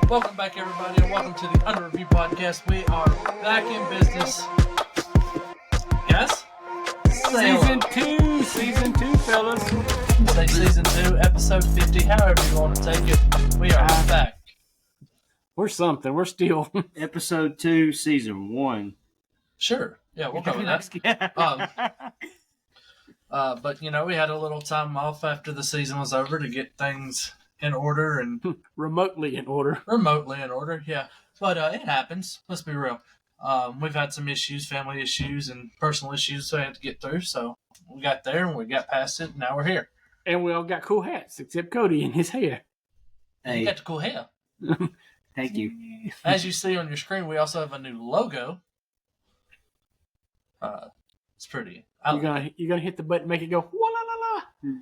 Welcome back, everybody, and welcome to the Under Review Podcast. We are back in business. Yes? Season two, fellas. Say Season 2, Episode 50, however you want to take it. We are back. We're something. We're still. Episode 2, Season 1. Sure. Yeah, we'll go with that. But, you know, we had a little time off after the season was over to get things in order and remotely in order, yeah. But it happens. Let's be real. We've had some issues, family issues and personal issues we had to get through. So we got there and we got past it. And now we're here. And we all got cool hats except Cody and his hair. Hey. You got the cool hair. Thank you. As you see on your screen, we also have a new logo. It's pretty. You're gonna hit the button, make it go wah la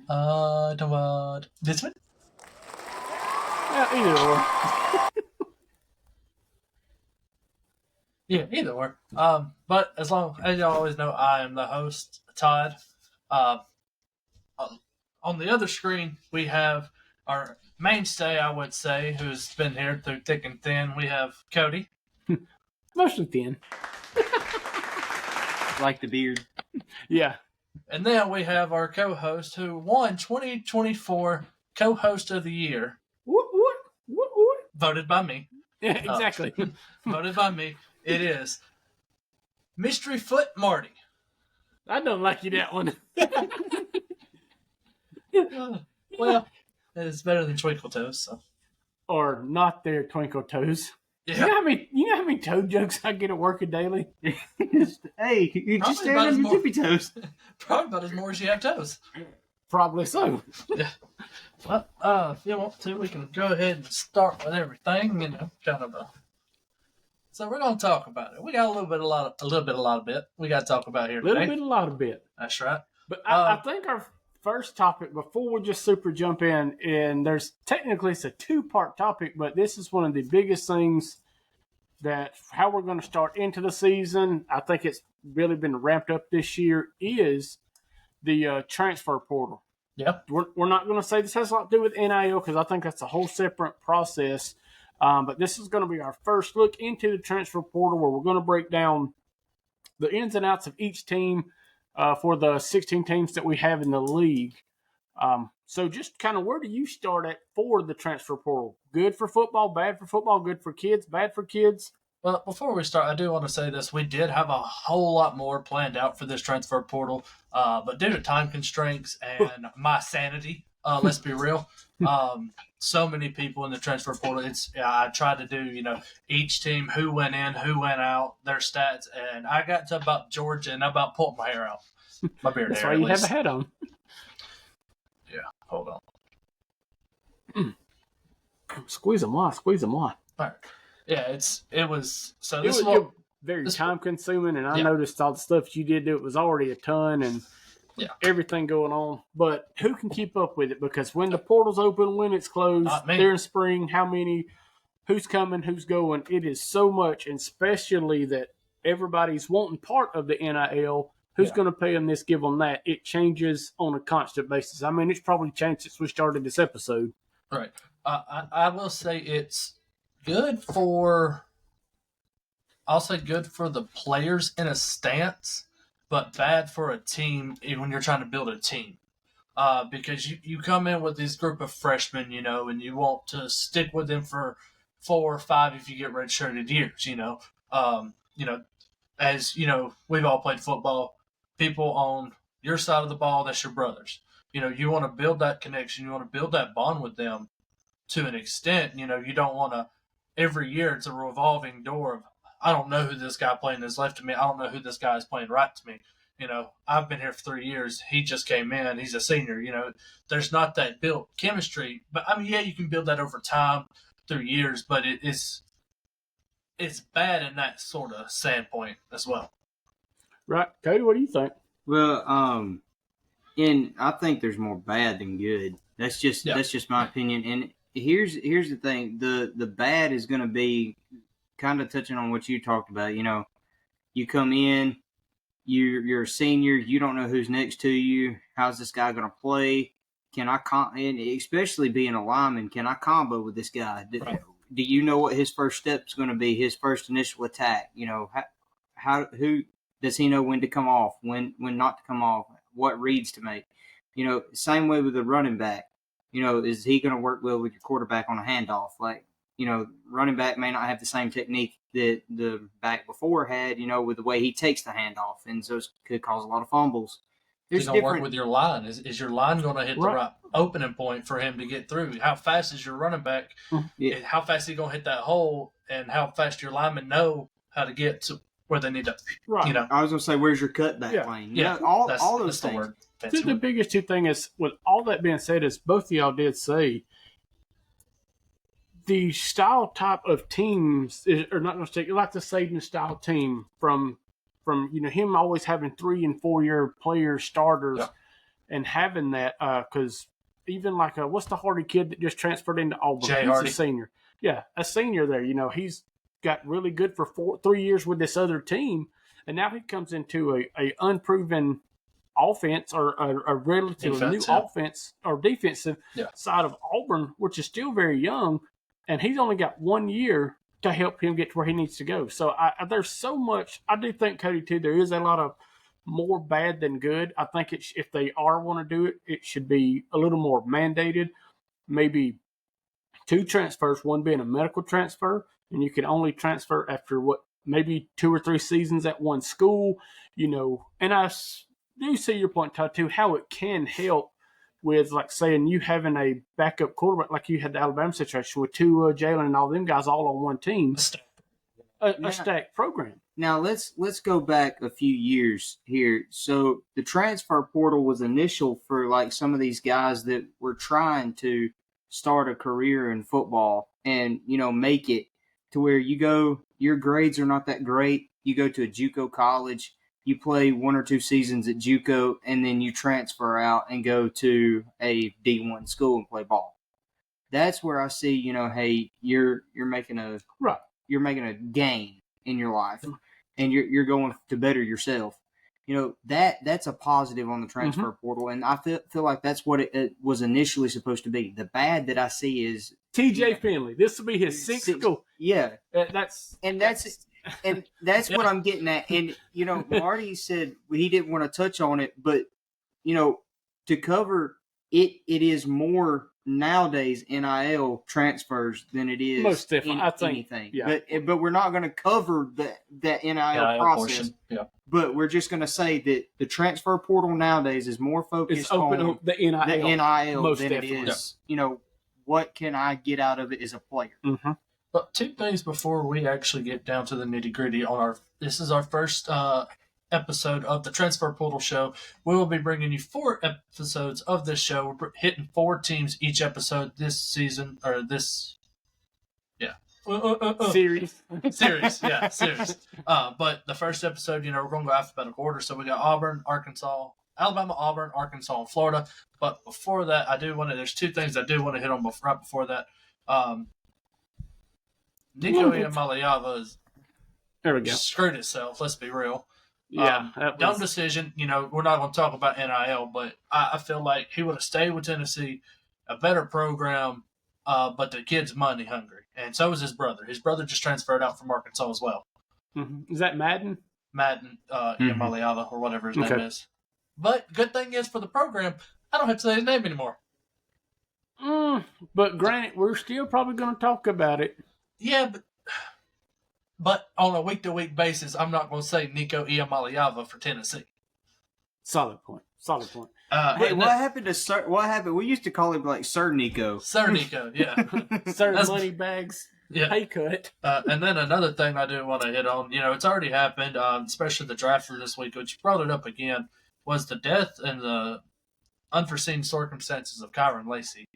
la la. This one? Either or. Yeah, either or. But as you always know, I am the host, Todd. On the other screen, we have our mainstay, I would say, who's been here through thick and thin. We have Cody. Mostly thin. Like the beard. Yeah. And then we have our co-host who won 2024 Co-Host of the Year. What? Voted by me. Yeah, exactly. Voted by me. It is Mystery Foot Marty. I don't like you that one. Well, it's better than Twinkle Toes. So. Or not their Twinkle Toes. Yeah. You know how many toe jokes I get at work daily? Hey, you just stand on your tippy toes. Probably about as more as you have toes. Probably so. Yeah. Well, if you want to, we can go ahead and start with everything, you know, kind of a. So we're going to talk about it. We got a lot of bit. We got to talk about here today. A lot of bit. That's right. But I think our first topic, before we just super jump in, and there's technically it's a two-part topic, but this is one of the biggest things that how we're going to start into the season. I think it's really been ramped up this year is the transfer portal. Yep. We're not going to say this has a lot to do with NIL because I think that's a whole separate process. But this is going to be our first look into the transfer portal where we're going to break down the ins and outs of each team for the 16 teams that we have in the league. So just kind of where do you start at for the transfer portal? Good for football, bad for football, good for kids, bad for kids? Well, before we start, I do want to say this. We did have a whole lot more planned out for this transfer portal, but due to time constraints and my sanity, let's be real, so many people in the transfer portal. I tried to do, you know, each team, who went in, who went out, their stats, and I got to about Georgia and I about pulled my hair out. My beard That's hair, why you have a hat on. Yeah, hold on. Squeeze them off. All right. Yeah, it was very time consuming, and I noticed all the stuff you did do. It was already a ton and everything going on. But who can keep up with it? Because when the portal's open, when it's closed, during spring, how many, who's coming, who's going? It is so much, and especially that everybody's wanting part of the NIL. Who's going to pay them this, give them that? It changes on a constant basis. I mean, it's probably changed since we started this episode. Right. I will say it's good for, I'll say good for the players in a stance, but bad for a team when you're trying to build a team. Because you come in with this group of freshmen, you know, and you want to stick with them for 4 or 5 if you get redshirted years, you know. As, you know, we've all played football. People on your side of the ball, that's your brothers. You know, you want to build that connection. You want to build that bond with them to an extent. You know, you don't want to, every year it's a revolving door of, I don't know who this guy playing is left to me. I don't know who this guy is playing right to me. You know, I've been here for 3 years. He just came in. He's a senior. You know, there's not that built chemistry. But, I mean, yeah, you can build that over time through years, but it's bad in that sort of standpoint as well. Right. Cody, what do you think? Well, I think there's more bad than good. That's just my opinion. And here's the thing. The bad is going to be kind of touching on what you talked about. You know, you come in, you're a senior, you don't know who's next to you. How's this guy going to play? And especially being a lineman, can I combo with this guy? Right. do you know what his first step is going to be? His first initial attack. Who does he know when to come off, when not to come off, what reads to make? Same way with the running back. Is he going to work well with your quarterback on a handoff? Running back may not have the same technique that the back before had, with the way he takes the handoff, and so it could cause a lot of fumbles. He's going to work with your line. Is your line going to hit the right opening point for him to get through? How fast is your running back? Yeah. How fast is he going to hit that hole? And how fast your linemen know how to get to where they need to, I was going to say, where's your cutback lane? Yeah. All those things. The biggest two thing is, with all that being said, is both of y'all did say the style type of teams are not going to stick. Like the Saban style team from him always having 3 and 4 year players starters and having that because even like what's the Hardy kid that just transferred into Auburn? Jay He's Hardy. a senior. Yeah, a senior there. He's got really good for 3 years with this other team, and now he comes into a unproven offense or a relatively new offense or defensive side of Auburn, which is still very young, and he's only got 1 year to help him get to where he needs to go. So there's so much. I do think, Cody, too, there is a lot of more bad than good. I think if they want to do it, it should be a little more mandated. Maybe 2 transfers, one being a medical transfer, and you can only transfer after maybe 2 or 3 seasons at one school, and I do see your point, Todd, too, how it can help with, like, saying you having a backup quarterback like you had the Alabama situation with Tua, Jalen, and all them guys all on one team, a stacked program. Now, let's go back a few years here. So the transfer portal was initial for, like, some of these guys that were trying to start a career in football and, make it to where your grades are not that great. You go to a JUCO college, you play 1 or 2 seasons at JUCO, and then you transfer out and go to a D1 school and play ball. That's where I see, hey, you're making a gain in your life, and you're going to better yourself. That's a positive on the transfer portal, and I feel like that's what it was initially supposed to be. The bad that I see is TJ Finley. This will be his 6th school. Yeah, that's what I'm getting at. And Marty said he didn't want to touch on it, but to cover it is more nowadays NIL transfers than it is most definitely. I think anything. Yeah. But we're not going to cover that NIL process. Yeah. But we're just going to say that the transfer portal nowadays is more focused on the NIL most than definitely. It is. What can I get out of it as a player? Mm-hmm. But 2 things before we actually get down to the nitty gritty this is our first episode of the Transfer Portal Show. We will be bringing you 4 episodes of this show. We're hitting 4 teams each episode this season, or this, series. Series. But the first episode, we're going to go alphabetical order. So we got Auburn, Alabama, Auburn, Arkansas, and Florida. But before that, there's 2 things I do want to hit on right before that. Nico Iamaleava screwed itself. Let's be real. Yeah, dumb decision. We're not going to talk about NIL, but I feel like he would have stayed with Tennessee, a better program, but the kid's money hungry, and so is his brother. His brother just transferred out from Arkansas as well. Mm-hmm. Is that Madden? Iamaleava, or whatever his name is. But good thing is for the program, I don't have to say his name anymore. But granted, we're still probably going to talk about it. Yeah, but on a week-to-week basis, I'm not going to say Nico Iamaleava for Tennessee. Solid point. Wait, what happened to Sir? What happened? We used to call him like Sir Nico. Sir Nico, yeah. Sir Money Bags. Yeah. Pay cut. And then another thing I do want to hit on, it's already happened, especially the draft for this week, which brought it up again, was the death and the unforeseen circumstances of Kyron Lacey.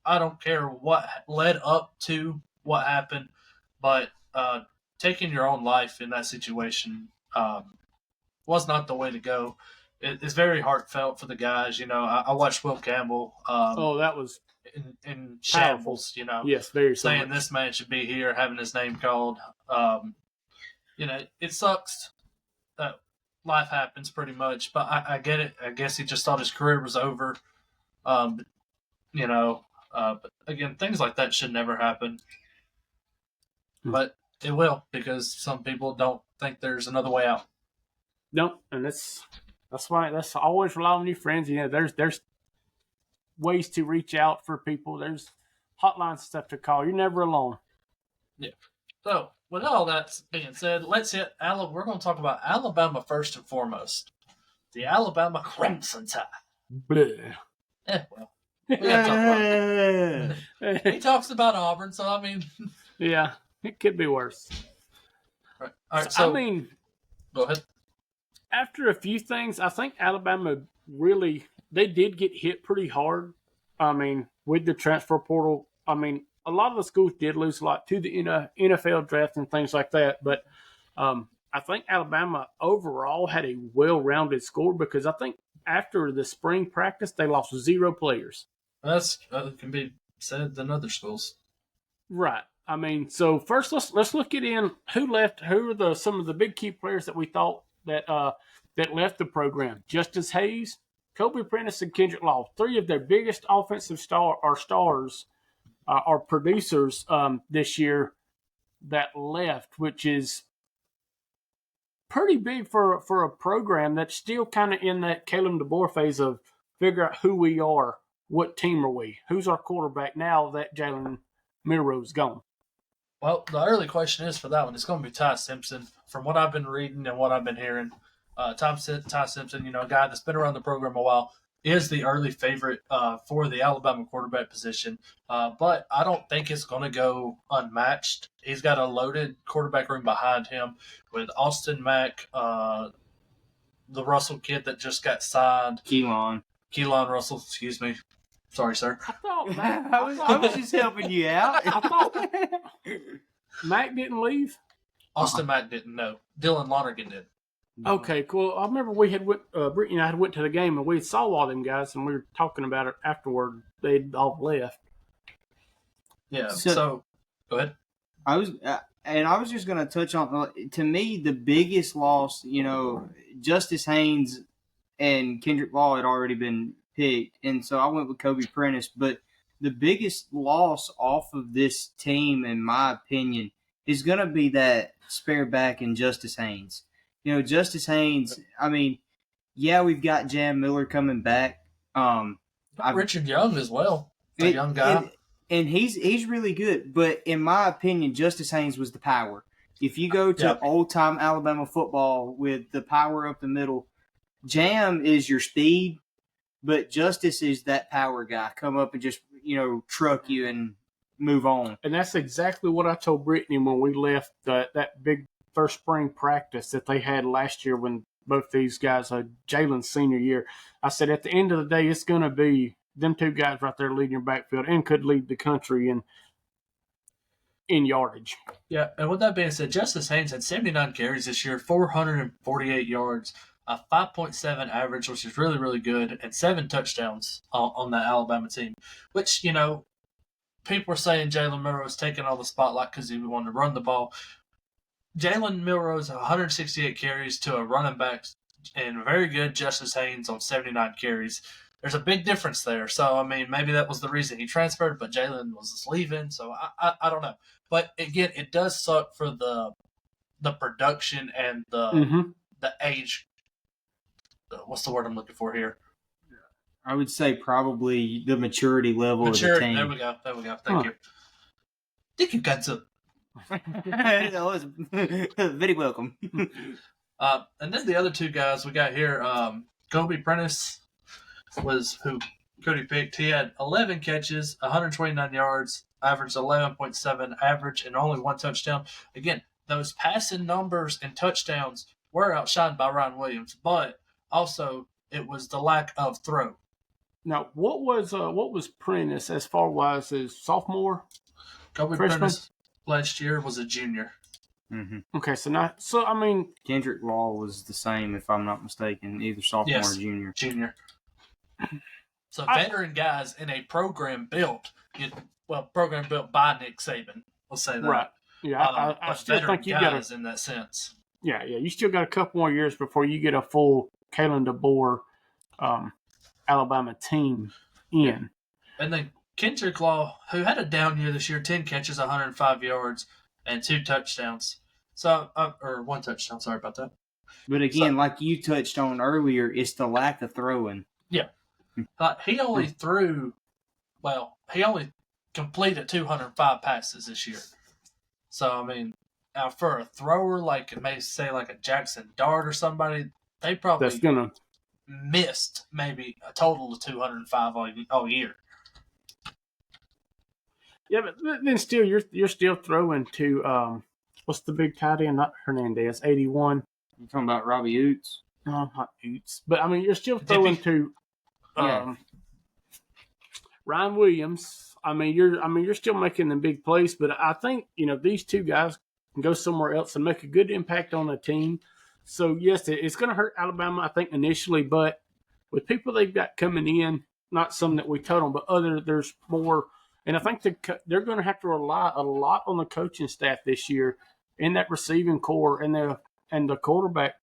I don't care what led up to what happened, but taking your own life in that situation was not the way to go. It's very heartfelt for the guys. I watched Will Campbell. That was in shambles. Yes, very saying this man should be here, having his name called. It sucks that life happens pretty much, but I get it. I guess he just thought his career was over. But again, things like that should never happen. But it will, because some people don't think there's another way out. No, and that's always rely on your friends. There's ways to reach out for people. There's hotlines and stuff to call. You're never alone. Yeah. So, with all that being said, let's hit Alabama. We're going to talk about Alabama first and foremost. The Alabama Crimson Tide. Bleh. Well, we got to talk about it. He talks about Auburn, so I mean. Yeah, it could be worse. All right, so I mean, go ahead. After a few things, I think Alabama really, they did get hit pretty hard. I mean, with the transfer portal, I mean, a lot of the schools did lose a lot to the NFL draft and things like that. But I think Alabama overall had a well-rounded score, because I think after the spring practice, they lost 0 players. That can be said than other schools. Right. I mean, so first let's look at who left. Who are some of the big key players that we thought that left the program? Justice Hayes, Kobe Prentice, and Kendrick Law. 3 of their biggest offensive stars are producers this year that left, which is pretty big for a program that's still kind of in that Caleb DeBoer phase of figure out who we are, what team are we, who's our quarterback now that Jalen Milroe's gone. Well, the early question is for that one, it's going to be Ty Simpson. From what I've been reading and what I've been hearing, Ty Simpson, a guy that's been around the program a while, is the early favorite for the Alabama quarterback position. But I don't think it's going to go unmatched. He's got a loaded quarterback room behind him with Austin Mack, the Russell kid that just got signed. Keelan Russell, excuse me. Sorry, sir. I was just helping you out. I thought Mack didn't leave. Austin Mack didn't know. Dylan Lonergan did. Okay, cool. I remember we had Brittany and I had went to the game and we saw all them guys and we were talking about it afterward. They'd all left. Yeah. So go ahead. I was just going to touch on, to me, the biggest loss. Justice Haynes and Kendrick Law had already been picked, and so I went with Kobe Prentice. But the biggest loss off of this team, in my opinion, is going to be that spare back in Justice Haynes. Justice Haynes, I mean, yeah, we've got Jam Miller coming back. Richard Young as well, a young guy. And he's really good. But in my opinion, Justice Haynes was the power. If you go to old-time Alabama football with the power up the middle, Jam is your speed, but Justice is that power guy. Come up and just, truck you and move on. And that's exactly what I told Brittany when we left that big first spring practice that they had last year when both these guys had Jalen's senior year. I said, at the end of the day, it's going to be them 2 guys right there leading your backfield and could lead the country in yardage. Yeah, and with that being said, Justice Haynes had 79 carries this year, 448 yards, a 5.7 average, which is really, really good, and 7 touchdowns on that Alabama team, which, people were saying Jalen Milroe was taking all the spotlight because he wanted to run the ball. Jalen Milroe's 168 carries to a running back, and very good Justice Haynes on 79 carries. There's a big difference there. So, I mean, maybe that was the reason he transferred, but Jalen was leaving, so I don't know. But, again, it does suck for the production and the age. What's the word I'm looking for here? I would say probably the maturity level of the team. There we go. Thank you. Thank you, Katsu. Very welcome. And then the other 2 guys we got here, Kobe Prentice was who Cody picked. He had 11 catches, 129 yards, averaged 11.7 average, and only 1 touchdown. Again, those passing numbers and touchdowns were outshined by Ryan Williams, but also it was the lack of throw. Now, what was Prentice as far as his sophomore? Kobe Prentice last year was a junior. Mm-hmm. Okay, so I mean, Kendrick Law was the same, if I'm not mistaken, either sophomore or junior. Junior. So veteran guys in a program built by Nick Saban. Let's say that. Right. Yeah, I still think you got in that sense. Yeah. You still got a couple more years before you get a full Kalen DeBoer Alabama team in. And then Kendrick Law, who had a down year this year, 10 catches, 105 yards, and 2 touchdowns. So, or 1 touchdown, sorry about that. But again, like you touched on earlier, it's the lack of throwing. Yeah. He only he only completed 205 passes this year. So, I mean, for a thrower, like, maybe say like a Jackson Dart or somebody, they probably missed maybe a total of 205 all year. Yeah, but then still, you're still throwing to what's the big tight end? Not Hernandez, 81. You talking about Robbie Oots? No, not Oots. But I mean, you're still throwing to Ryan Williams. I mean, you're still making the big plays. But I think these two guys can go somewhere else and make a good impact on the team. So yes, it's going to hurt Alabama, I think, initially. But with people they've got coming in, not some that we told them, but there's more. And I think they're going to have to rely a lot on the coaching staff this year in that receiving core and the quarterback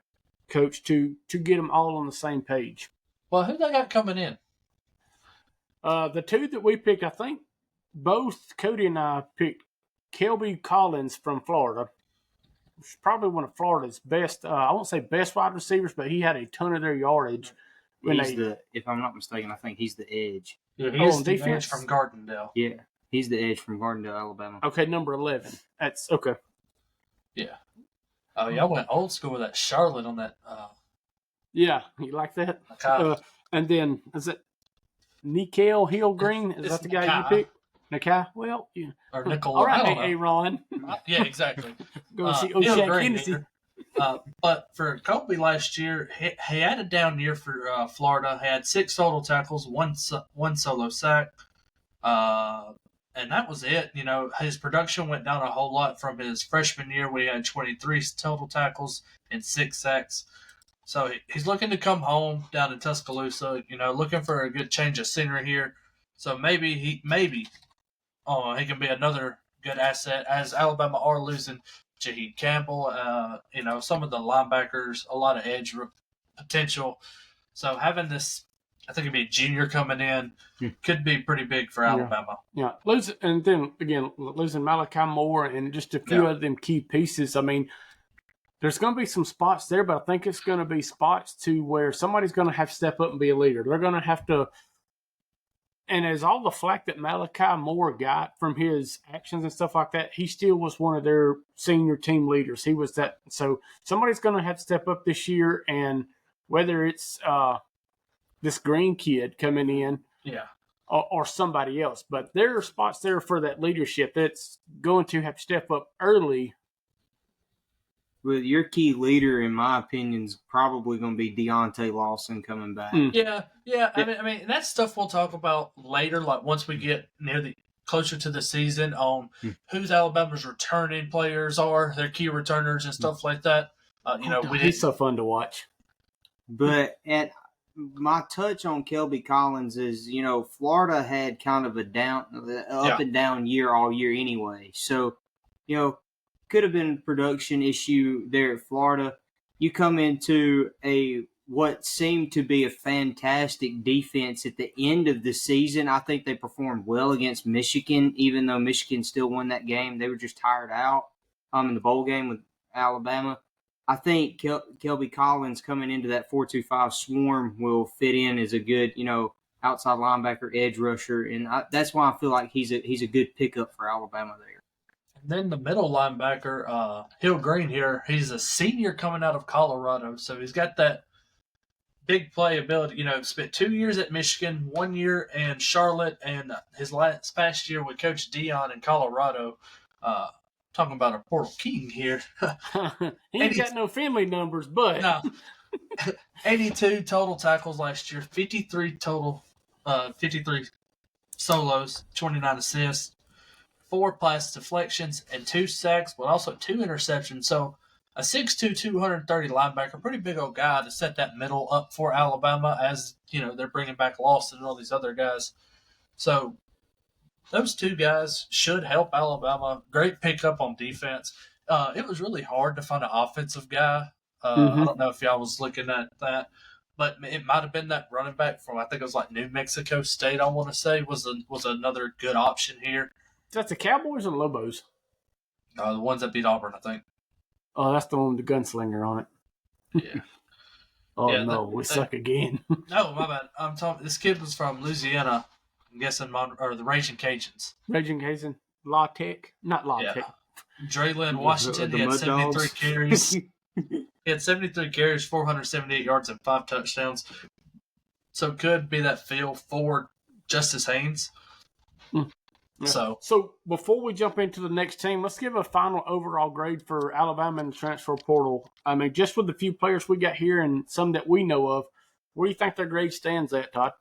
coach to get them all on the same page. Well, who they got coming in? The two that we picked, I think both Cody and I picked Kelby Collins from Florida. He's probably one of Florida's best, I won't say best wide receivers, but he had a ton of their yardage. If I'm not mistaken, I think he's the edge. Yeah, he's the edge from Gardendale. Yeah, he's the edge from Gardendale, Alabama. Okay, number 11. That's okay. Yeah. Oh, yeah, I went old school with that Charlotte on that. Yeah, you like that? And then, is it Nikhil Hillgreen? Is that the guy you picked? Nikai? Well, yeah. Or Nickel. All right, Aaron. Yeah, exactly. Go see O'Shea Kennedy. But for Kobe last year, he had a down year for Florida. He had 6 total tackles, one solo sack. And that was it. His production went down a whole lot from his freshman year where he had 23 total tackles and 6 sacks. So he's looking to come home down to Tuscaloosa, looking for a good change of scenery here. So maybe he can be another good asset as Alabama are losing Jaheed Campbell, some of the linebackers, a lot of edge potential. So having this, I think it'd be a junior coming in, could be pretty big for Alabama. Yeah. Losing Malachi Moore and just a few of them key pieces. I mean, there's going to be some spots there, but I think it's going to be spots to where somebody's going to have to step up and be a leader. They're going to have to. And as all the flack that Malachi Moore got from his actions and stuff like that, he still was one of their senior team leaders. He was that. So somebody's going to have to step up this year, and whether it's this Green kid coming in, or somebody else, but there are spots there for that leadership that's going to have to step up early. Well, your key leader, in my opinion, is probably going to be Deontay Lawson coming back. Yeah. I mean, that's stuff we'll talk about later. Like once we get closer to the season, on who's Alabama's returning players are, their key returners and stuff like that. He's so fun to watch. But my touch on Kelby Collins is, Florida had kind of up and down year all year anyway. So, could have been a production issue there at Florida. You come into what seemed to be a fantastic defense at the end of the season. I think they performed well against Michigan, even though Michigan still won that game. They were just tired out in the bowl game with Alabama. I think Kelby Collins coming into that 4-2-5 swarm will fit in as a good, outside linebacker, edge rusher, and that's why I feel like he's a good pickup for Alabama there. And then the middle linebacker, Hill Green here, he's a senior coming out of Colorado, so he's got that big play ability. Spent 2 years at Michigan, 1 year in Charlotte, and his past year with Coach Dion in Colorado. Talking about a Portal King here. He ain't got no family numbers, but no. 82 total tackles last year, 53 solos, 29 assists, 4 pass deflections, and 2 sacks, but also 2 interceptions. So a 6'2", 230 linebacker, pretty big old guy to set that middle up for Alabama as, they're bringing back Lawson and all these other guys. So those 2 guys should help Alabama. Great pickup on defense. It was really hard to find an offensive guy. I don't know if y'all was looking at that. but it might have been that running back from, I think it was like New Mexico State, I want to say, was another good option here. That's the Cowboys and Lobos? The ones that beat Auburn, I think. Oh, that's the one with the gunslinger on it. Yeah. No, we suck again. No, my bad. I'm talking. This kid was from Louisiana. I'm guessing or the Raging Cajuns. Raging Cajun, La Tech, not La Tech. Draylon Washington. He had 73 carries. He had 73 carries, 478 yards, and 5 touchdowns. So it could be that feel for Justice Haynes. Yeah. So before we jump into the next team, let's give a final overall grade for Alabama in the transfer portal. I mean, just with the few players we got here and some that we know of, where do you think their grade stands at, Todd?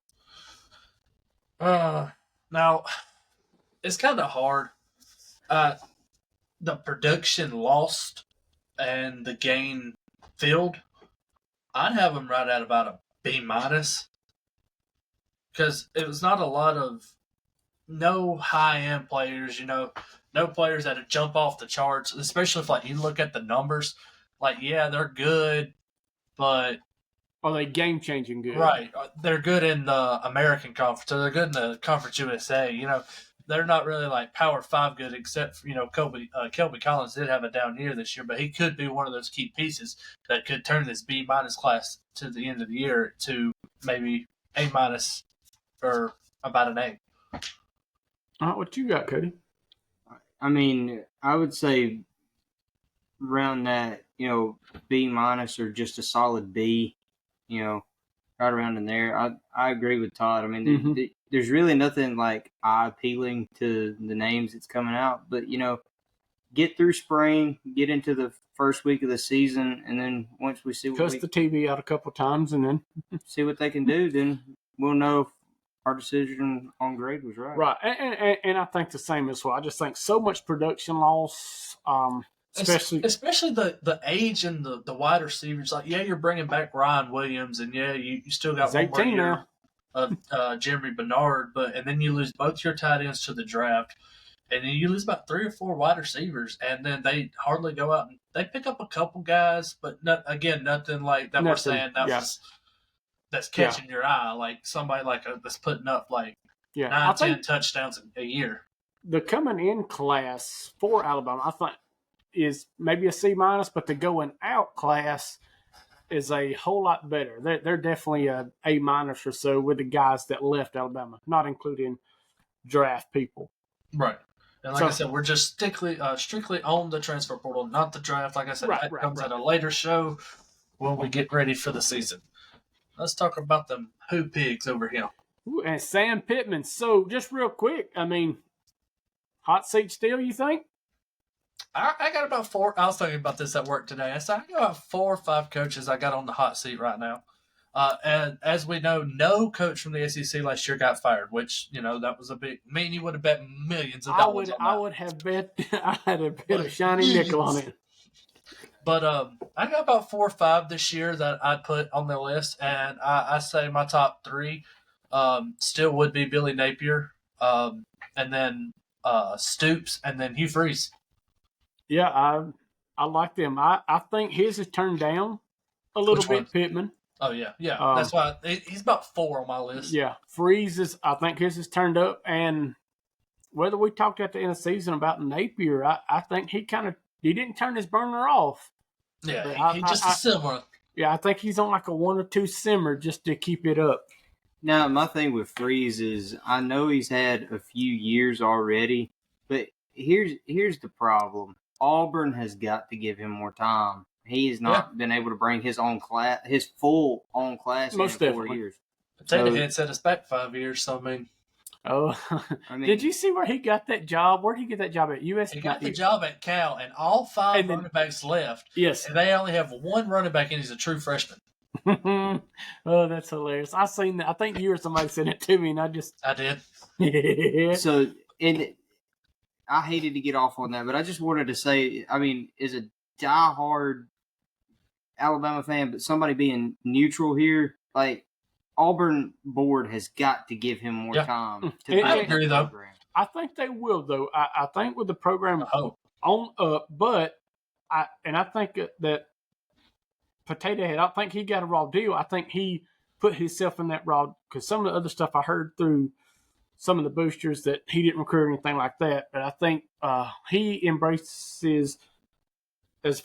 Now, it's kind of hard. The production lost and the gain filled. I'd have them right at about a B-, because it was not a lot of no high-end players, no players that would jump off the charts, especially if, like, you look at the numbers. Like, yeah, they're good, but... Are they game-changing good? Right. They're good in the American Conference, or they're good in the Conference USA. They're not really, like, Power 5 good, except for, Kelby Collins did have a down year this year, but he could be one of those key pieces that could turn this B- class to the end of the year to maybe A- or about an A. What you got, Cody? I mean, I would say around that, B- or just a solid B, right around in there. I agree with Todd. I mean, there's really nothing like eye-appealing to the names that's coming out. But, get through spring, get into the first week of the season, and then once we see the TV out a couple times and then see what they can do, then we'll know if our decision on grade was right. Right, and I think the same as well. I just think so much production loss, especially the age and the wide receivers. Like, yeah, you're bringing back Ryan Williams, and yeah, you still got 1 more year of Jeremy Bernard, and then you lose both your tight ends to the draft, and then you lose about 3 or 4 wide receivers, and then they hardly go out and they pick up a couple guys, but nothing like that. We're saying that's catching your eye, like somebody that's putting up 9-10 touchdowns a year. The coming in class for Alabama, I think, is maybe a C-, but the going out class is a whole lot better. They're definitely a A- or so with the guys that left Alabama, not including draft people. Right. And I said, we're just strictly on the transfer portal, not the draft. Like I said, that comes at a later show when we get ready for the season. Let's talk about them Who Pigs over here. Ooh, and Sam Pittman. So, just real quick, I mean, hot seat still, you think? I got about 4. I was thinking about this at work today. I said, I got about 4 or 5 coaches I got on the hot seat right now. And as we know, no coach from the SEC last year got fired, which, that was a big... I mean, you would have bet millions of dollars on that. I would have bet... I had a bet a shiny nickel on it. But I got about 4 or 5 this year that I'd put on the list, and I say my top 3 still would be Billy Napier, and then Stoops, and then Hugh Freeze. Yeah, I like them. I think his is turned down a little bit, Pittman. Oh, yeah. That's why he's about 4 on my list. Yeah, Freeze I think his is turned up, and whether we talked at the end of the season about Napier, I think he didn't turn his burner off. Yeah, he just a simmer. Yeah, I think he's on like a 1 or 2 simmer just to keep it up. Now, my thing with Freeze is I know he's had a few years already, but here's the problem. Auburn has got to give him more time. He has not been able to bring his full own class Most in definitely. 4 years. Potato Head set us back 5 years, so did you see where he got that job? Where did he get that job at? USC? He got the job at Cal, and all 5 running backs left. Yes. And they only have 1 running back, and he's a true freshman. Oh, that's hilarious. I seen that. I think you or somebody sent it to me, and I did. So, I hated to get off on that, but I just wanted to say, I mean, as a diehard Alabama fan, but somebody being neutral here, like, Auburn board has got to give him more time. I agree, though. I think they will, though. I think with the program on up, but I think that Potato Head, I don't think he got a raw deal. I think he put himself in that raw because some of the other stuff I heard through some of the boosters that he didn't recruit or anything like that. But I think he embraces more of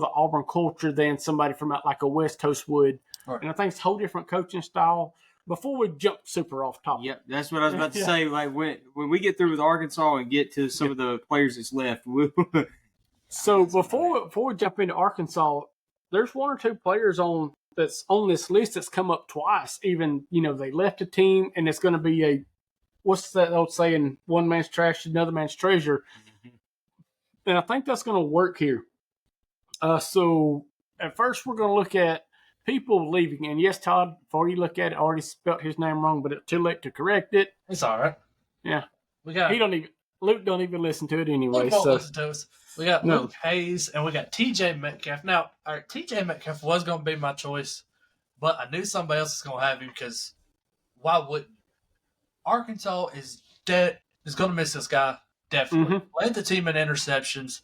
the Auburn culture than somebody from like a West Coast would. Right. And I think it's a whole different coaching style. Before we jump super off topic. Yep, that's what I was about to say. Like when we get through with Arkansas and get to some of the players that's left. So before we jump into Arkansas, there's one or two players that's on this list that's come up twice. Even they left a team, and it's going to be what's that old saying? One man's trash, another man's treasure. Mm-hmm. And I think that's going to work here. So at first, we're going to look at people leaving. And yes, Todd, before you look at it, I already spelled his name wrong, but it's too late to correct it. It's all right. Yeah. Luke don't even listen to it anyway. Luke won't listen to us. We got Luke Hayes and we got TJ Metcalf. Now, TJ Metcalf was going to be my choice, but I knew somebody else was going to have him because why wouldn't you? Arkansas is going to miss this guy, definitely. Mm-hmm. Led the team in interceptions,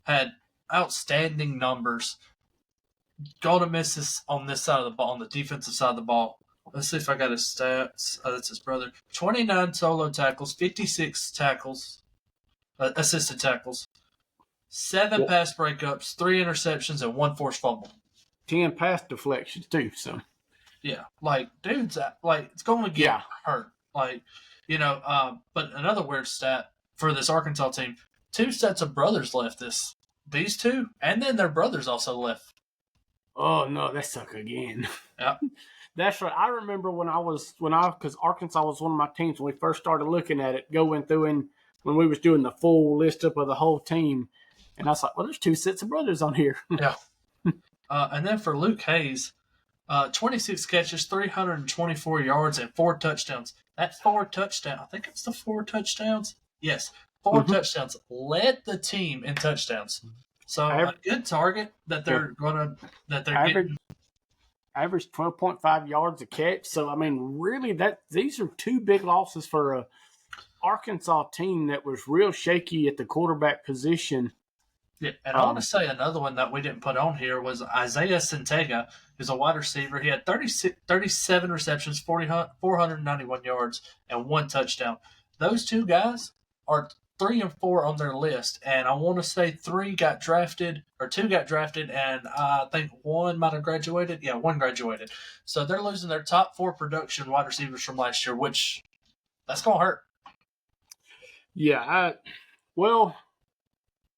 had outstanding numbers. Going to miss this on this side of the ball, on the defensive side of the ball. Let's see if I got his stats. That's his brother. 29 solo tackles, 56 tackles, assisted tackles, 7 pass breakups, 3 interceptions, and 1 forced fumble. 10 pass deflections too. So, yeah, dude's it's going to get hurt. But another weird stat for this Arkansas team: 2 sets of brothers left these 2, and then their brothers also left. Oh no, that suck again. Yeah. That's right. I remember because Arkansas was one of my teams when we first started looking at it, going through and when we was doing the full list up of the whole team, and I was like, well, there's 2 sets of brothers on here. Yeah. And then for Luke Hayes, 26 catches, 324 yards, and 4 touchdowns. That 4 touchdowns, I think it's the 4 touchdowns. Yes, 4 touchdowns led the team in touchdowns. So a good target that they're getting. Average 12.5 yards a catch. So I mean, really, these are 2 big losses for a Arkansas team that was real shaky at the quarterback position. Yeah, and I want to say another one that we didn't put on here was Isaiah Centega, who's a wide receiver. He had 37 receptions, 491 yards, and 1 touchdown. Those 2 guys are 3 and 4 on their list, and I want to say 2 got drafted, and I think 1 might have graduated. Yeah, 1 graduated. So they're losing their top 4 production wide receivers from last year, which that's going to hurt. Yeah,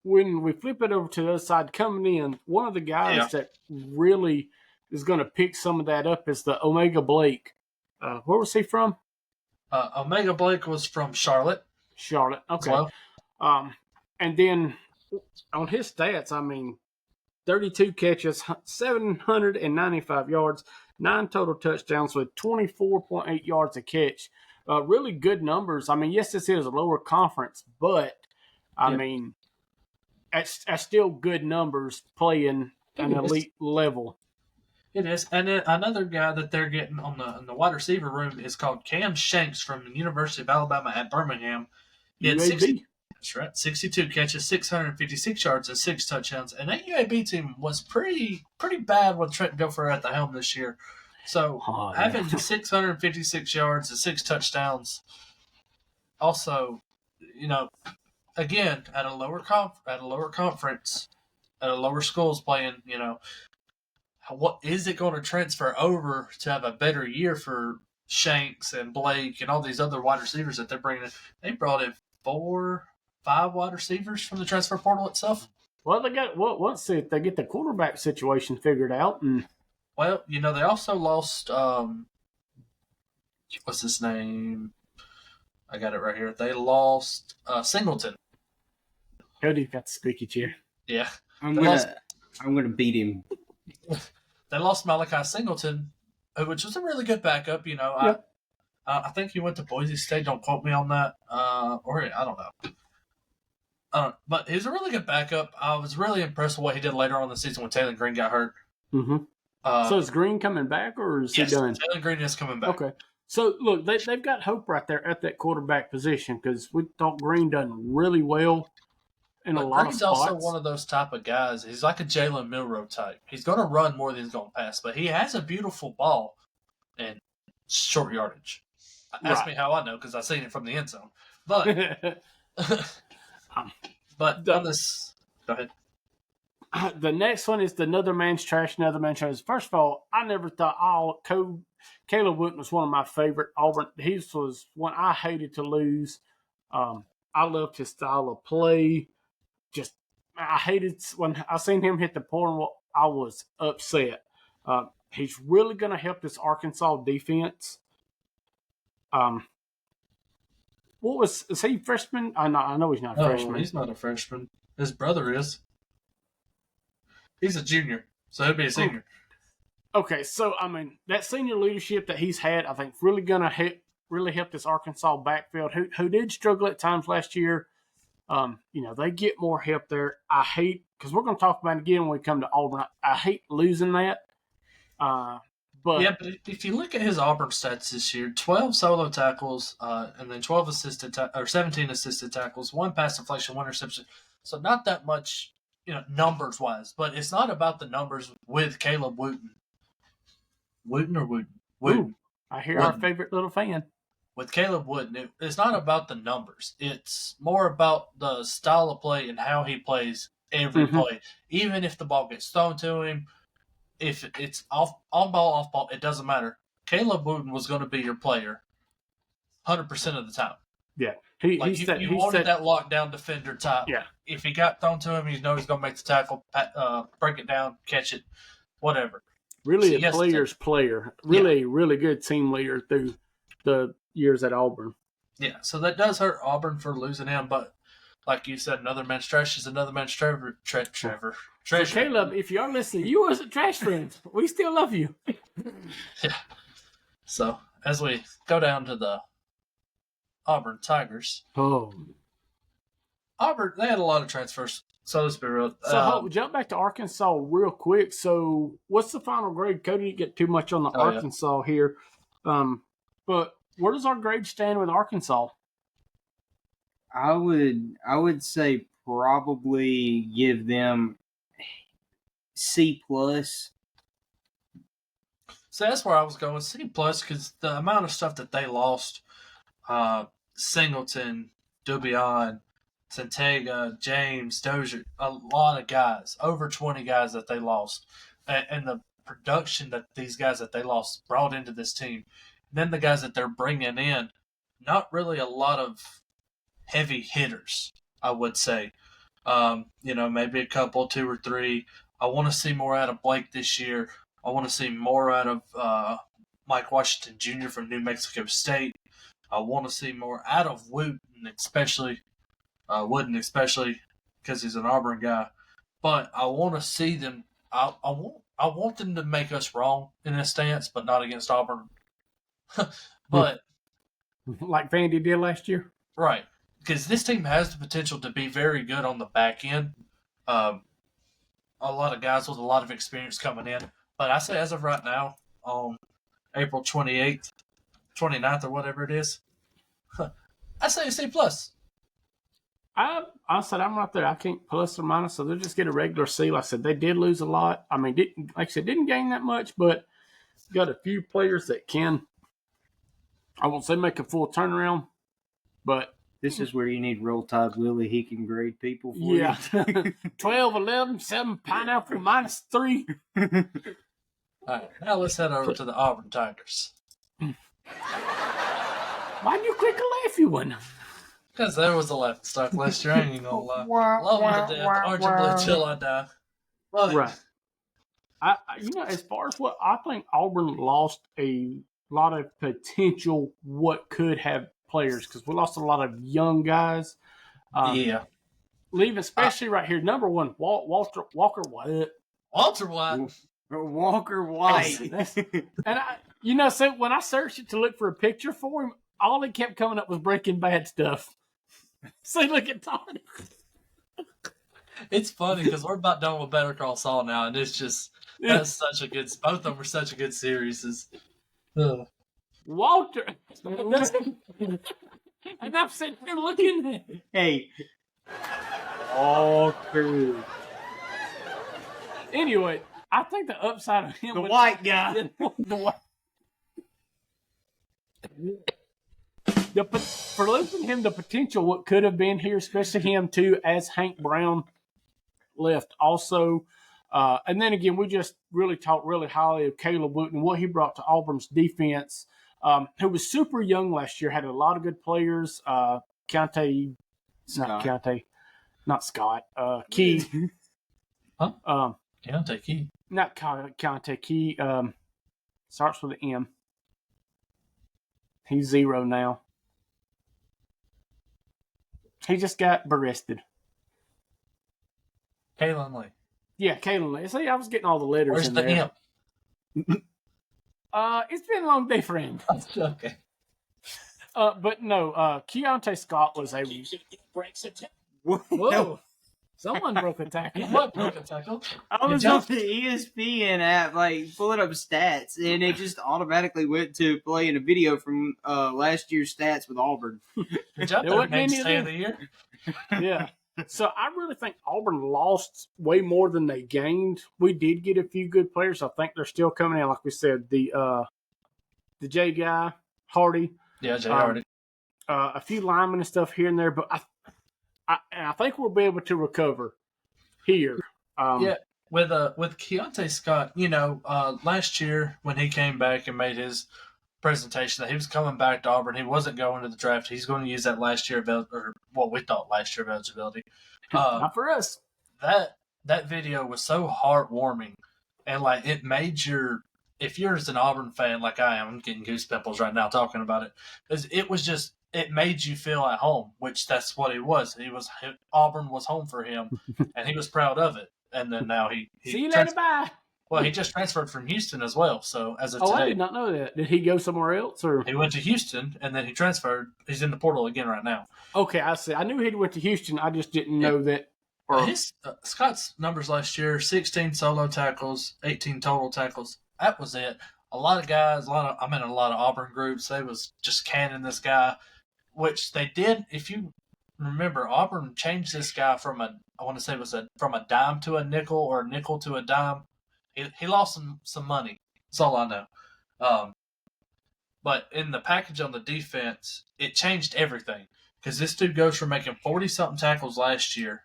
when we flip it over to the other side, coming in, one of the guys that really is going to pick some of that up is the Omega Blake. Where was he from? Omega Blake was from Charlotte. Okay. Well. And then on his stats, I mean, 32 catches, 795 yards, 9 total touchdowns with 24.8 yards a catch. Really good numbers. I mean, yes, this is a lower conference, but I mean, that's still good numbers playing an elite level. It is. And then another guy that they're getting in the wide receiver room is called Cam Shanks from the University of Alabama at Birmingham. He had 62 catches, 656 yards, and 6 touchdowns. And that UAB team was pretty bad with Trent Dilfer at the helm this year. So having 656 yards and 6 touchdowns, also, again at a lower conference, at a lower schools playing, what is it going to transfer over to have a better year for Shanks and Blake and all these other wide receivers that they're bringing in? They brought in 4-5 wide receivers from the transfer portal itself. Well, they got let's see if they get the quarterback situation figured out. And well, they also lost what's his name? I got it right here. They lost Singleton. Cody got the squeaky chair. Yeah, I'm gonna beat him. They lost Malachi Singleton, which was a really good backup. I think he went to Boise State. Don't quote me on that. Or I don't know. But he was a really good backup. I was really impressed with what he did later on in the season when Taylor Green got hurt. Mm-hmm. So is Green coming back, or is he done? Taylor Green is coming back. Okay. So, look, they've got hope right there at that quarterback position because we thought Green done really well. in a lot of spots. Green's also one of those type of guys. He's like a Jalen Milroe type. He's going to run more than he's going to pass, but he has a beautiful ball and short yardage. Ask me how I know, because I've seen it from the end zone. But, on this, go ahead. The next one is the another man's trash, another man's trash. First of all, I never thought Caleb Wooten was one of my favorite Auburn. He was one I hated to lose. I loved his style of play. I hated when I seen him hit the portal. I was upset. He's really going to help this Arkansas defense. Is he freshman? I know he's not a freshman. He's not a freshman. His brother is. He's a junior, so he'll be a senior. Okay, so that senior leadership that he's had, I think, really gonna help this Arkansas backfield, who did struggle at times last year. They get more help there. I hate, because we're gonna talk about it again when we come to Auburn. I hate losing that. But if you look at his Auburn stats this year, 12 solo tackles, and then 17 assisted tackles, 1 pass deflection, 1 interception. So not that much. Numbers wise, but it's not about the numbers with Caleb Wooten. Wooten or Wooten? Wooten. Ooh, I hear Wooten. Our favorite little fan. With Caleb Wooten, it's not about the numbers. It's more about the style of play and how he plays every play. Even if the ball gets thrown to him, if it's on ball, it doesn't matter. Caleb Wooten was going to be your player 100% of the time. Yeah. You wanted that lockdown defender type. Yeah. If he got thrown to him, he's going to make the tackle, break it down, catch it, whatever. Really a player's player. Really good team leader through the years at Auburn. Yeah, so that does hurt Auburn for losing him, but like you said, another man's trash is another man's treasure. So Caleb, if you are listening, you wasn't trash friends. We still love you. Yeah. So as we go down to the Auburn Tigers. Oh. Auburn, they had a lot of transfers, so let's be real. So jump back to Arkansas real quick. So what's the final grade? Cody didn't get too much on the Arkansas here. But where does our grade stand with Arkansas? I would say probably give them C+. So that's where I was going, C+, because the amount of stuff that they lost, Singleton, Dubion, Santega, James, Dozier, a lot of guys, over 20 guys that they lost. And the production that these guys that they lost brought into this team. And then the guys that they're bringing in, not really a lot of heavy hitters, I would say. Maybe a couple, 2 or 3. I want to see more out of Blake this year. I want to see more out of Mike Washington Jr. from New Mexico State. I want to see more out of Wooten, especially because he's an Auburn guy. But I want to see them. I want them to make us wrong in a stance, but not against Auburn. But like Vandy did last year, right? Because this team has the potential to be very good on the back end. A lot of guys with a lot of experience coming in. But I say as of right now, on April 28th, 29th, or whatever it is, I say a C+. I said I'm right there. I can't plus or minus, so they'll just get a regular C. Like I said, they did lose a lot. I mean, didn't gain that much, but got a few players that can, I won't say make a full turnaround, but this is where you need Roll Tide Willie. He can grade people for you. 12, 11, 7, pineapple, -3. All right, now let's head over to the Auburn Tigers. Why'd you click a laughy one? Because there was a laughing stock last year, I ain't gonna lie. Love them to death. Orange and blue till I die. But, right. As far as what I think, Auburn lost a lot of potential what could have players, because we lost a lot of young guys. Leaving, especially right here, number one, Walker White. Walter White. Walker White. And so when I searched it to look for a picture for him, all it kept coming up was Breaking Bad stuff. So look at Todd. It's funny because we're about done with Better Call Saul now, and it's just both of them are such a good series. Walter. And I'm sitting here looking. Hey. Walker. Anyway, I think the upside of him, the white guy, for losing him, the potential what could have been here, especially him too, as Hank Brown left also. And then again, we just really talked really highly of Caleb Wooten, what he brought to Auburn's defense, who was super young last year, had a lot of good players. Key. Huh? Keontae Key. Not Keontae Key. Starts with an M. He's 0 now. He just got arrested. Kalen Lee. Yeah, Kalen Lee. See, I was getting all the letters Where's in the there. M? It's been a long day for him. Okay. But no, Keontae Scott was a... Whoa. Someone broke a tackle. What broke a tackle? I was on the ESPN app, pulling up stats, and it just automatically went to playing a video from last year's stats with Auburn. Good job, stay of the year. Yeah. So I really think Auburn lost way more than they gained. We did get a few good players. I think they're still coming in. Like we said, the J guy, Hardy. Yeah, Jay Hardy. A few linemen and stuff here and there, but I think we'll be able to recover here. With Keontae Scott, last year when he came back and made his presentation that he was coming back to Auburn, he wasn't going to the draft. He's going to use that last year or what we thought last year of eligibility. Not for us. That video was so heartwarming, and it made if you're as an Auburn fan like I am, I'm getting goose pimples right now talking about it. It made you feel at home, which that's what it was. Auburn was home for him, and he was proud of it. And then now he see you later, bye. Well, he just transferred from Houston as well. So as of today, I did not know that. Did he go somewhere else, or he went to Houston and then he transferred? He's in the portal again right now. Okay, I see. I knew he went to Houston. I just didn't know that. Scott's numbers last year: 16 solo tackles, 18 total tackles. That was it. A lot of guys, I'm in a lot of Auburn groups. They was just canning this guy, which they did. If you remember, Auburn changed this guy from a dime to a nickel or a nickel to a dime. He lost some money. That's all I know. But in the package on the defense, it changed everything. Because this dude goes from making 40-something tackles last year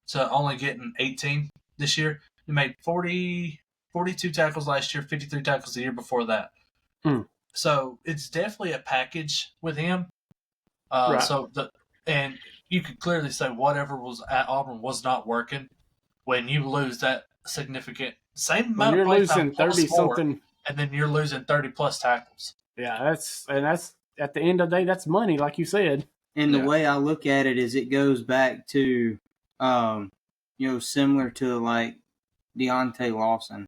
to only getting 18 this year. He made 42 tackles last year, 53 tackles the year before that. So it's definitely a package with him. Right. And you could clearly say whatever was at Auburn was not working when you lose that significant same amount of play time, 30 something, and then you're losing 30 plus tackles. Yeah, that's at the end of the day, that's money, like you said. And the way I look at it is, it goes back to, similar to Deontay Lawson.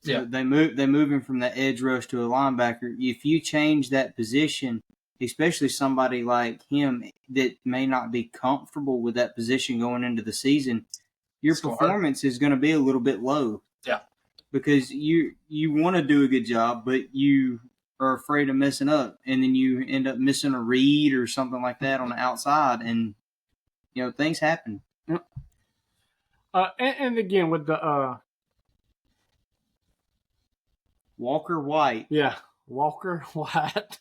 So they move him from the edge rush to a linebacker. If you change that position, especially somebody like him that may not be comfortable with that position going into the season, your performance is going to be a little bit low. Yeah. Because you want to do a good job, but you are afraid of messing up, and then you end up missing a read or something like that on the outside, and things happen. Yep. And again with the Walker White. Yeah, Walker White.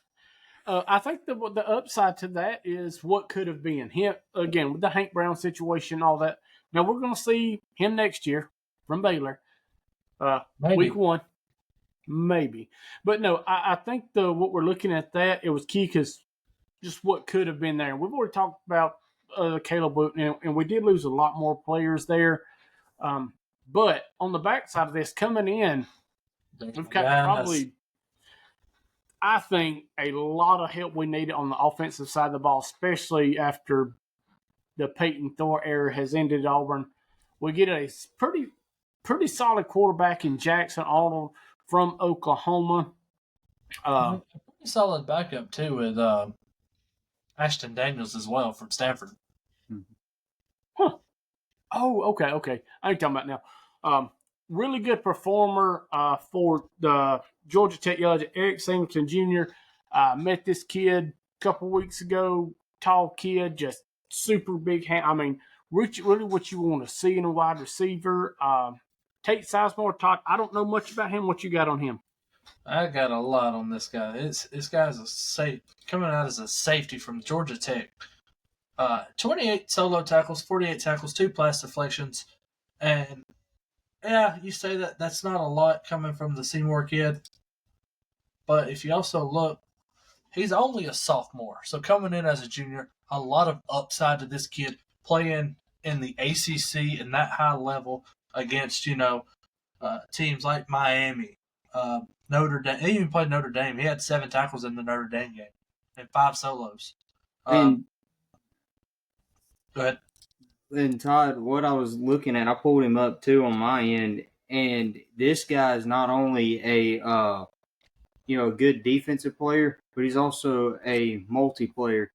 I think the upside to that is what could have been him again with the Hank Brown situation, all that. Now we're going to see him next year from Baylor, week 1, maybe. But no, I think what we're looking at it was key because just what could have been there. We've already talked about Caleb Wooten, and we did lose a lot more players there. But on the backside of this, coming in, we've got probably, I think, a lot of help we needed on the offensive side of the ball, especially after the Peyton Thor era has ended at Auburn. We get a pretty solid quarterback in Jackson Arnold from Oklahoma. Pretty solid backup, too, with Ashton Daniels as well from Stanford. Huh. Oh, okay. I ain't talking about now. Really good performer for the Georgia Tech Yellow, Eric Singleton Jr. Met this kid a couple weeks ago. Tall kid, just super big hand. I mean, really what you want to see in a wide receiver. Tate Sizemore, Todd, I don't know much about him. What you got on him? I got a lot on this guy. This guy's coming out as a safety from Georgia Tech. 28 solo tackles, 48 tackles, 2 pass deflections, and yeah, you say that's not a lot coming from the Seymour kid, but if you also look, he's only a sophomore, so coming in as a junior, a lot of upside to this kid playing in the ACC in that high level against teams like Miami, Notre Dame. He even played Notre Dame. He had 7 tackles in the Notre Dame game and 5 solos. Go ahead. And Todd, what I was looking at, I pulled him up too on my end, and this guy is not only a good defensive player, but he's also a multiplayer.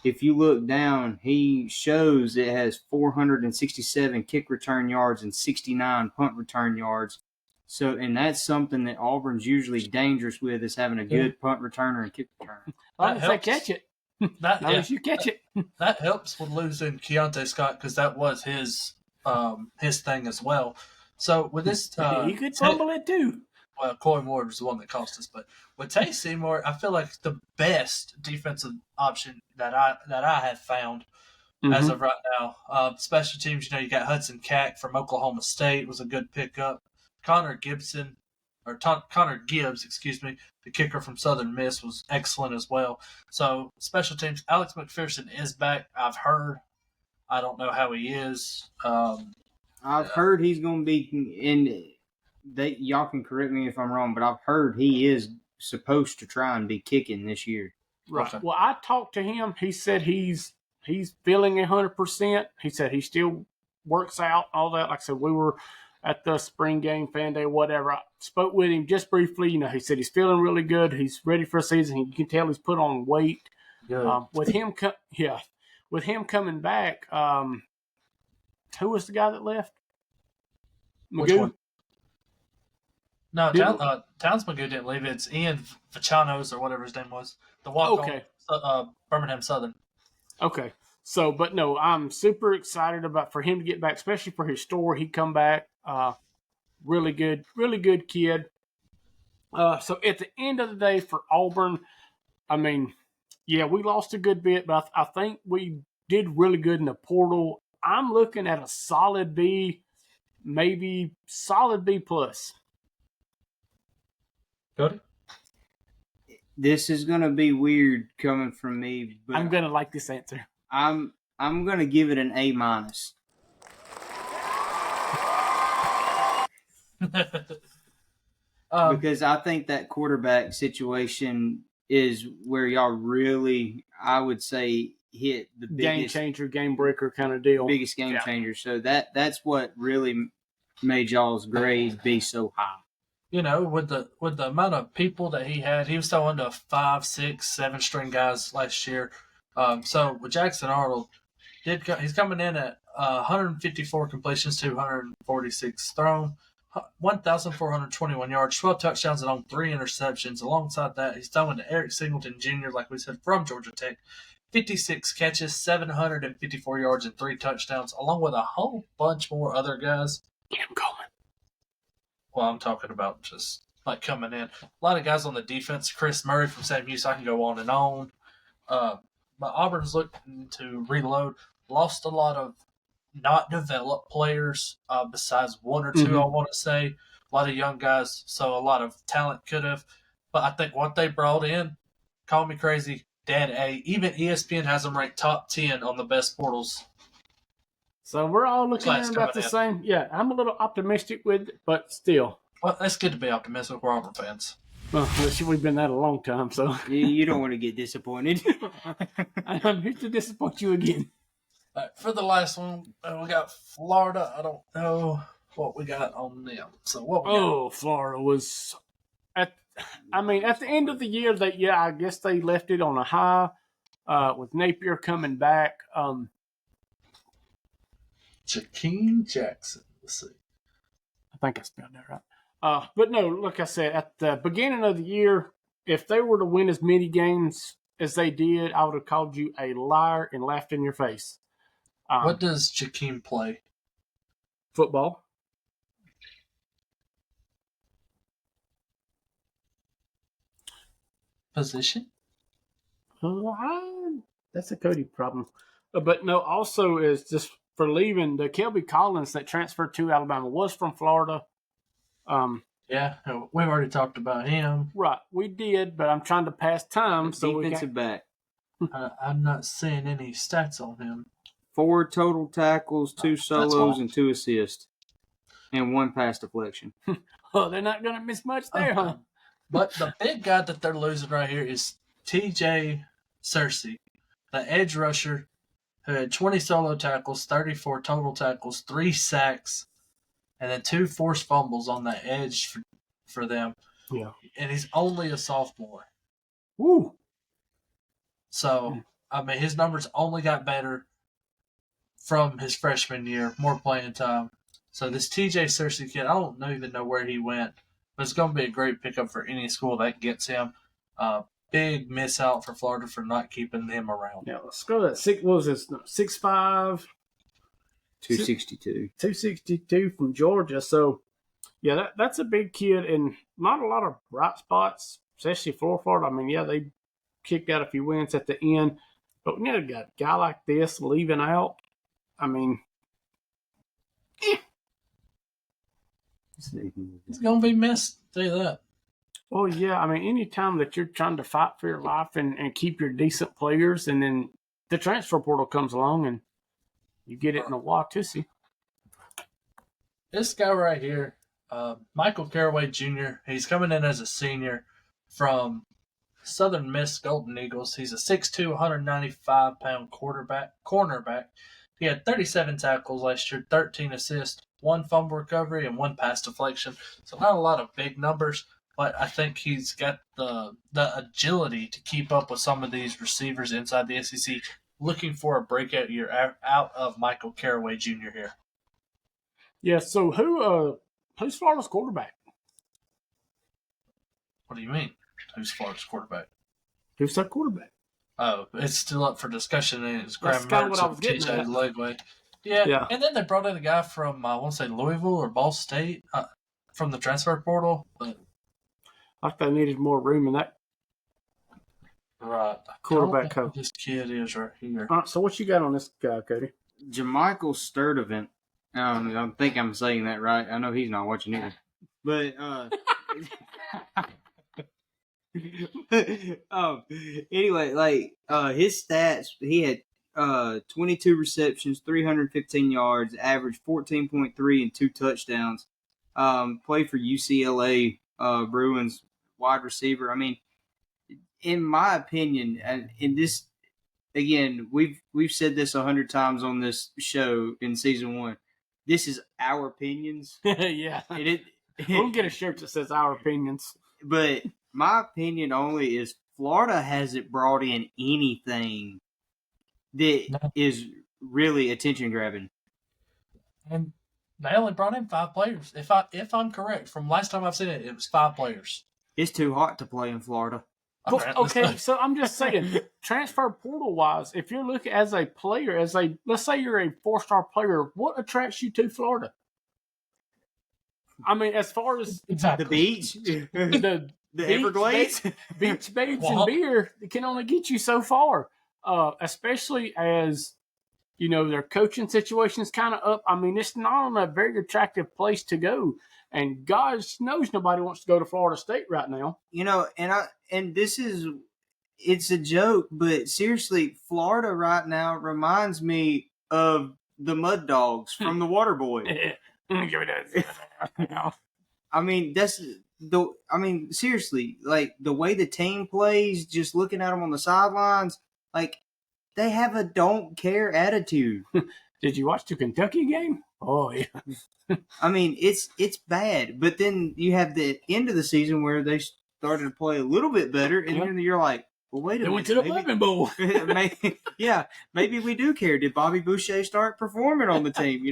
If you look down, he shows it has 467 kick return yards and 69 punt return yards. So, and that's something that Auburn's usually dangerous with, is having a good punt returner and kick returner. As they catch it. As you catch it. That helps with losing Keontae Scott, because that was his thing as well. So with this, he could fumble it too. Well, Coy Moore was the one that cost us, but with Tate Seymour, I feel like the best defensive option that I have found as of right now. Special teams, you got Hudson Cack from Oklahoma State was a good pickup. Connor Gibbs, the kicker from Southern Miss, was excellent as well. So special teams, Alex McPherson is back. I've heard. I don't know how he is. I've heard he's going to be in. Y'all can correct me if I'm wrong, but I've heard he is supposed to try and be kicking this year. Right. Okay. Well, I talked to him. He said he's feeling 100%. He said he still works out, all that. Like I said, we were at the spring game, fan day, whatever. I spoke with him just briefly. He said he's feeling really good. He's ready for a season. You can tell he's put on weight. With him coming back, who was the guy that left? Magoo? Which one? No, Towns Magoo didn't leave. It's Ian Vachanos or whatever his name was. The walk-on, Birmingham Southern. Okay. So, but no, I'm super excited for him to get back, especially for his story. He come back, really good kid. So at the end of the day for Auburn, I mean, yeah, we lost a good bit, but I think we did really good in the portal. I'm looking at a solid B, maybe solid B plus. Cody? This is going to be weird coming from me, but I'm going to like this answer. I'm going to give it an A minus. Because I think that quarterback situation is where y'all really, I would say, hit the biggest game changer, game breaker kind of deal. Biggest game changer. So that's what really made y'all's grades be so high. With the amount of people that he had, he was throwing to 5, 6, 7 string guys last year. So with Jackson Arnold, he's coming in at 154 completions, 246 thrown, 1,421 yards, 12 touchdowns, and on 3 interceptions. Alongside that, he's throwing to Eric Singleton Jr., like we said, from Georgia Tech, 56 catches, 754 yards, and 3 touchdowns, along with a whole bunch more other guys. Get him going. Well, I'm talking about just like coming in. A lot of guys on the defense. Chris Murray from SMU, so I can go on and on. But Auburn's looking to reload. Lost a lot of not developed players, besides 1 or 2, I want to say. A lot of young guys, so a lot of talent could have. But I think what they brought in, call me crazy, dead A. Even ESPN has them ranked top 10 on the best portals. So we're all looking at about the same. Yeah, I'm a little optimistic with it, but still. Well, it's good to be optimistic. We're Auburn fans. Well, we've been that a long time, so. You don't want to get disappointed. I'm here to disappoint you again. For the last one, we got Florida. I don't know what we got on them. So what we got? Florida was at the end of the year, I guess they left it on a high with Napier coming back. Jakeem Jackson. Let's see. I think I spelled that right. But no, like I said, at the beginning of the year, if they were to win as many games as they did, I would have called you a liar and laughed in your face. What does Jakeem play? Football. Position? That's a Cody problem. But no, also is just for leaving, the Kelby Collins that transferred to Alabama was from Florida. Yeah, we've already talked about him. Right, we did, but I'm trying to pass time. So defensive back. I'm not seeing any stats on him. 4 total tackles, 2 solos, and 2 assists, and 1 pass deflection. Oh, they're not going to miss much there, huh? But the big guy that they're losing right here is TJ Searcy, the edge rusher who had 20 solo tackles, 34 total tackles, 3 sacks, and then 2 forced fumbles on the edge for them. Yeah. And he's only a sophomore. Woo. So, I mean, his numbers only got better from his freshman year, more playing time. So this TJ Searcy kid, I don't even know where he went, but it's going to be a great pickup for any school that gets him. Big miss out for Florida for not keeping him around. Yeah, let's go to that. 6'5", 262. 262 from Georgia. So, yeah, that's a big kid, and not a lot of bright spots, especially for Florida. I mean, yeah, they kicked out a few wins at the end, but when you got a guy like this leaving out, I mean, it's going to be missed. Tell you that. Well, yeah, I mean, anytime that you're trying to fight for your life and keep your decent players, and then the transfer portal comes along and you get it in a Watusi. This guy right here, Michael Caraway Jr., he's coming in as a senior from Southern Miss Golden Eagles. He's a 6'2", 195-pound cornerback. He had 37 tackles last year, 13 assists, 1 fumble recovery, and 1 pass deflection. So not a lot of big numbers, but I think he's got the agility to keep up with some of these receivers inside the SEC. Looking for a breakout year out of Michael Caraway Jr. here. Yeah, so who's Florida's quarterback? What do you mean? Who's Florida's quarterback? Who's that quarterback? Oh, it's still up for discussion. And it's That's Graham kind of what I was getting TJ at. Legway. Yeah, and then they brought in a guy from, I want to say Louisville or Ball State from the transfer portal. But I thought they needed more room in that quarterback coach. This kid is right here. All right, so what you got on this guy, Cody? Jamichael Sturdivant. I don't think I'm saying that right. I know he's not watching either. But anyway, like his stats, he had 22 receptions, 315 yards, averaged 14.3 and 2 touchdowns. Played for UCLA Bruins wide receiver. I mean, in my opinion, and in this, again, we've said this 100 times on this show in season 1. This is our opinions. Yeah, we'll get a shirt that says our opinions. But my opinion only is Florida hasn't brought in anything that is really attention grabbing. And they only brought in 5 players. If I'm correct, from last time I've seen it, it was 5 players. It's too hot to play in Florida. Okay, so I'm just saying, transfer portal wise, if you're looking as a player, let's say you're a 4-star player, what attracts you to Florida? I mean, as far as the beach, the Everglades, beach babes and beer can only get you so far. Especially as their coaching situation's kind of up. I mean, it's not a very attractive place to go. And God knows nobody wants to go to Florida State right now. And it's a joke, but seriously, Florida right now reminds me of the Mud Dogs from The Waterboy. I mean, seriously, like the way the team plays, just looking at them on the sidelines, like they have a don't care attitude. Did you watch the Kentucky game? Oh yeah. I mean, it's bad. But then you have the end of the season where they started to play a little bit better, and then you're like, well, wait a minute. They went to the Lemon Bowl. Maybe we do care. Did Bobby Boucher start performing on the team?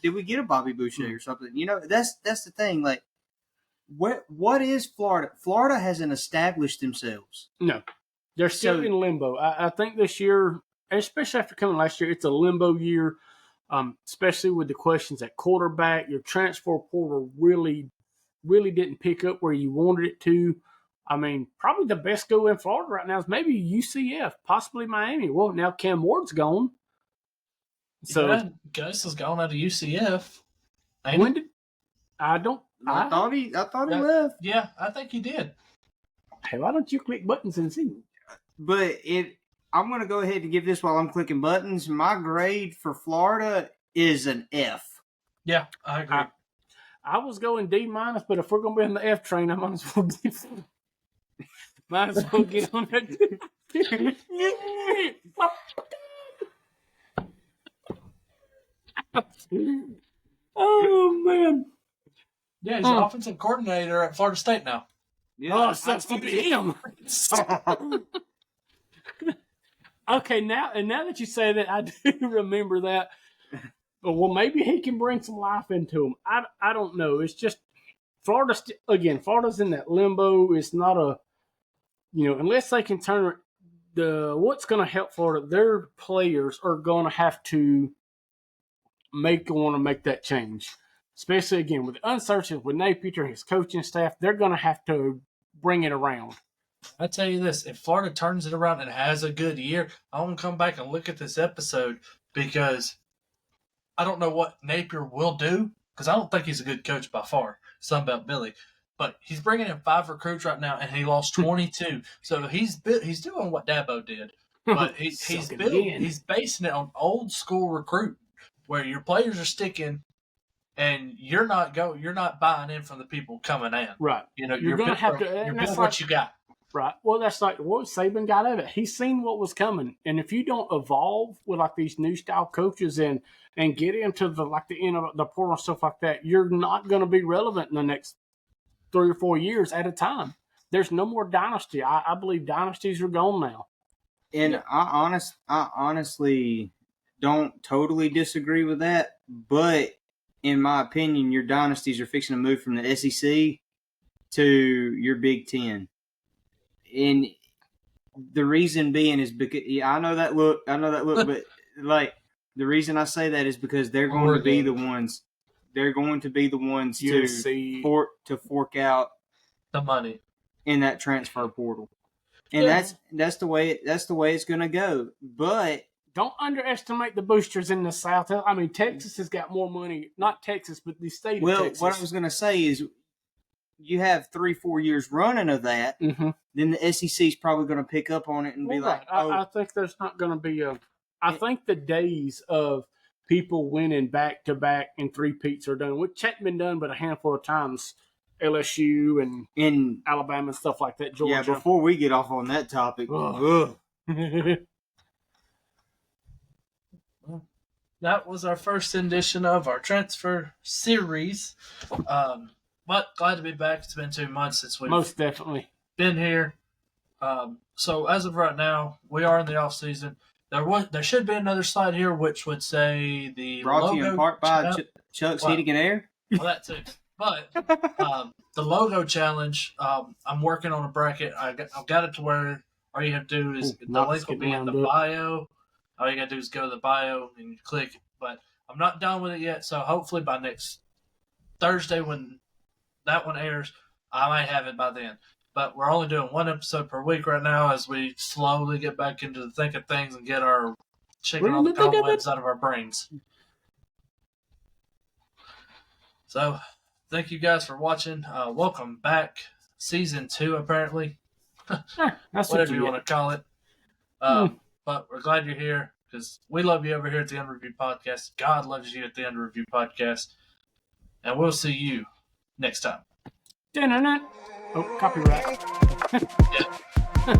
Did we get a Bobby Boucher or something? That's the thing. Like, what is Florida? Florida hasn't established themselves. No. They're still in limbo. I think this year, especially after coming last year, it's a limbo year, especially with the questions at quarterback. Your transfer portal really didn't pick up where you wanted it to. I mean, probably the best go in Florida right now is maybe UCF, possibly Miami. Well, now Cam Ward's gone. So yeah, Gus has gone out of UCF. When did I thought he left. Yeah, I think he did. Hey, why don't you click buttons and see? But I'm going to go ahead and give this while I'm clicking buttons. My grade for Florida is an F. Yeah, I agree. I was going D-, but if we're going to be on the F train, I might as well get on that. Oh, man. Yeah, he's the offensive coordinator at Florida State now. Yeah, sucks to be him. Okay, now that you say that, I do remember that. But, well, maybe he can bring some life into him. I don't know. It's just Florida. Florida's in that limbo. It's not a, unless they can turn what's going to help Florida. Their players are going to have to want to make that change. Especially, again, with the uncertainty with Napier, his coaching staff, they're going to have to bring it around. I tell you this, if Florida turns it around and has a good year, I want to come back and look at this episode because I don't know what Napier will do because I don't think he's a good coach by far, Sunbelt Billy. But he's bringing in 5 recruits right now, and he lost 22. So he's doing what Dabo did, but he's basing it on old school recruit where your players are sticking. And you're not buying in from the people coming in. Right. You're going to have to. You're building what you got. Right. Well, that's like what Saban got at it. He's seen what was coming, and if you don't evolve with like these new style coaches and get into the end of the portal and stuff like that, you're not going to be relevant in the next 3 or 4 years at a time. There's no more dynasty. I believe dynasties are gone now. And I honestly don't totally disagree with that, but in my opinion, your dynasties are fixing to move from the SEC to your Big Ten. And the reason being is because I know that look, but like the reason I say that is because they're going to be the ones. They're going to be the ones to fork out the money in that transfer portal, and that's the way it's going to go. But don't underestimate the boosters in the South. I mean, Texas has got more money. Not Texas, but the state of Texas. Well, what I was going to say is you have 3-4 years running of that, then the SEC is probably going to pick up on it and be like, oh. I think there's not going to be I think the days of people winning back-to-back and three-peats are done, which hadn't been done but a handful of times. LSU and in Alabama and stuff like that, Georgia. Yeah, before we get off on that topic. That was our first edition of our transfer series. But glad to be back. It's been 2 months since we've most definitely been here. So as of right now, we are in the off season. There should be another slide here which would say the brought logo to you in part by Chuck's Heating and Air. Well, that too. But the logo challenge, I'm working on a bracket. I've got it to where all you have to do is the link will be in the bio. All you got to do is go to the bio and you click. But I'm not done with it yet, so hopefully by next Thursday when that one airs, I might have it by then. But we're only doing 1 episode per week right now as we slowly get back into the thick of things and get our shaking all the cobwebs out of our brains. So, thank you guys for watching. Welcome back. Season 2, apparently. That's whatever you want to call it. But we're glad you're here because we love you over here at the Unreviewed Podcast. God loves you at the Unreviewed Podcast. And we'll see you next time. Oh, copyright. Yeah.